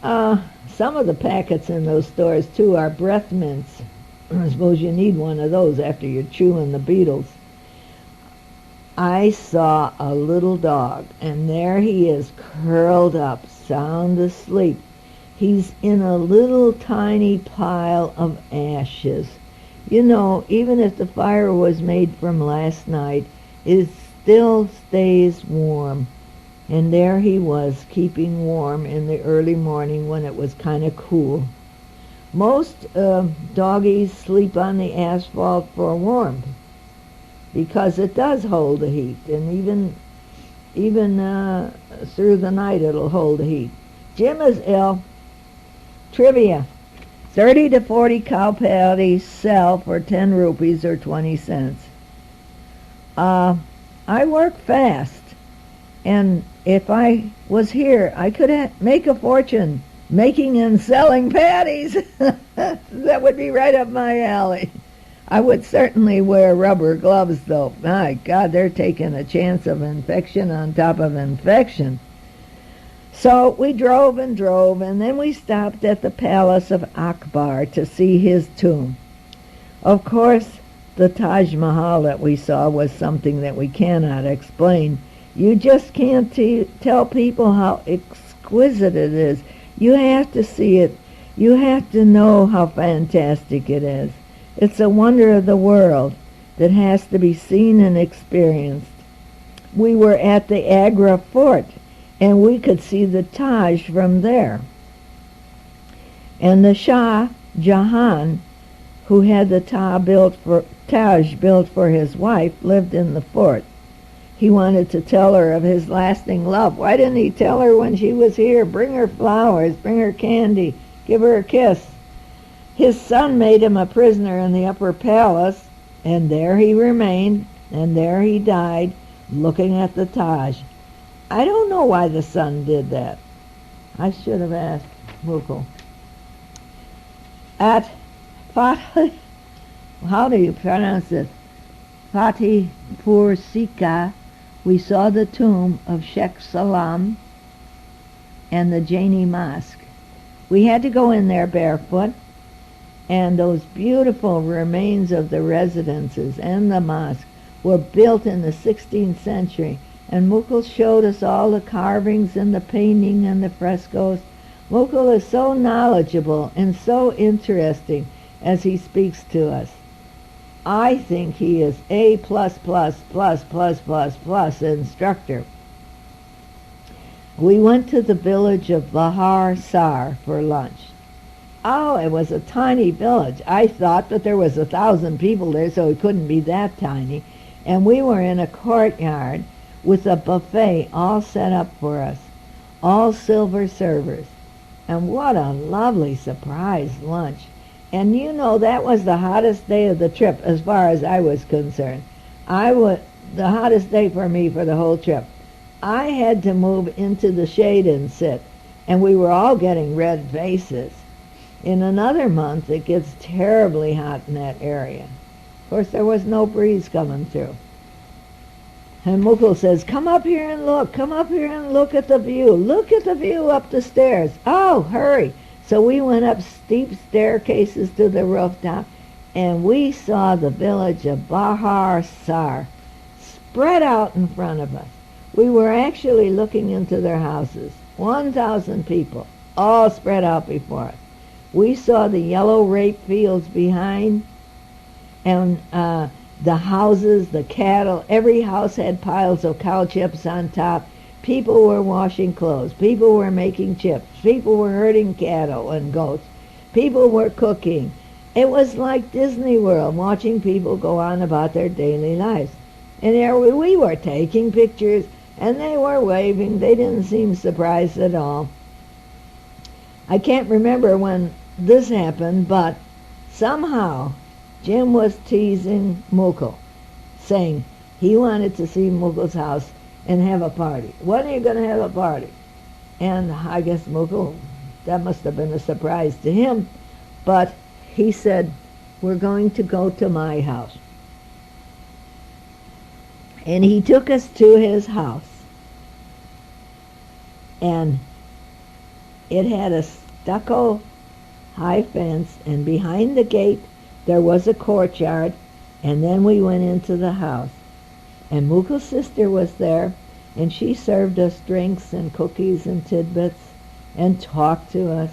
Some of the packets in those stores, too, are breath mints. I suppose you need one of those after you're chewing the beetles. I saw a little dog, and there he is, curled up, sound asleep. He's in a little tiny pile of ashes. You know, even if the fire was made from last night, it still stays warm. And there he was, keeping warm in the early morning when it was kind of cool. Most doggies sleep on the asphalt for warmth because it does hold the heat, and even through the night it'll hold the heat. Jim is ill. Trivia. 30 to 40 cow patties sell for 10 rupees or 20 cents. I work fast, and if I was here, I could make a fortune making and selling patties. That would be right up my alley. I would certainly wear rubber gloves, though. My God, they're taking a chance of infection on top of infection. So we drove and drove, and then we stopped at the palace of Akbar to see his tomb. Of course, the Taj Mahal that we saw was something that we cannot explain. You just can't tell people how exquisite it is. You have to see it. You have to know how fantastic it is. It's a wonder of the world that has to be seen and experienced. We were at the Agra fort, and we could see the Taj from there. And the Shah Jahan, who had the Taj built for his wife, lived in the fort. He wanted to tell her of his lasting love. Why didn't he tell her when she was here? Bring her flowers, bring her candy, give her a kiss. His son made him a prisoner in the upper palace, and there he remained, and there he died, looking at the Taj. I don't know why the son did that. I should have asked Mukul. At Fatih, how do you pronounce it? Fatehpur Sikka, we saw the tomb of Sheikh Salam and the Jaini Mosque. We had to go in there barefoot, and those beautiful remains of the residences and the mosque were built in the 16th century. And Mukul showed us all the carvings and the painting and the frescoes. Mukul is so knowledgeable and so interesting as he speaks to us. I think he is A++++++ instructor. We went to the village of Lahar Sar for lunch. Oh, it was a tiny village. I thought that there was 1,000 people there, so it couldn't be that tiny. And we were in a courtyard with a buffet all set up for us, all silver servers. And what a lovely surprise lunch. And you know, that was the hottest day of the trip as far as I was concerned. The hottest day for me for the whole trip. I had to move into the shade and sit, and we were all getting red faces. In another month, it gets terribly hot in that area. Of course, there was no breeze coming through. And Mukul says, come up here and look at the view. Look at the view up the stairs. Oh, hurry. So we went up steep staircases to the rooftop, and we saw the village of Bahar Sar spread out in front of us. We were actually looking into their houses. 1,000 people, all spread out before us. We saw the yellow rape fields behind, and the houses, the cattle. Every house had piles of cow chips on top. People were washing clothes. People were making chips. People were herding cattle and goats. People were cooking. It was like Disney World, watching people go on about their daily lives. And there we were taking pictures, and they were waving. They didn't seem surprised at all. I can't remember when this happened, but somehow Jim was teasing Mukul, saying he wanted to see Mukul's house and have a party. When are you going to have a party? And I guess Mukul, that must have been a surprise to him, but he said, we're going to go to my house. And he took us to his house. And It had a stucco high fence, and behind the gate there was a courtyard, and then we went into the house. And Mughal's sister was there, and she served us drinks and cookies and tidbits and talked to us.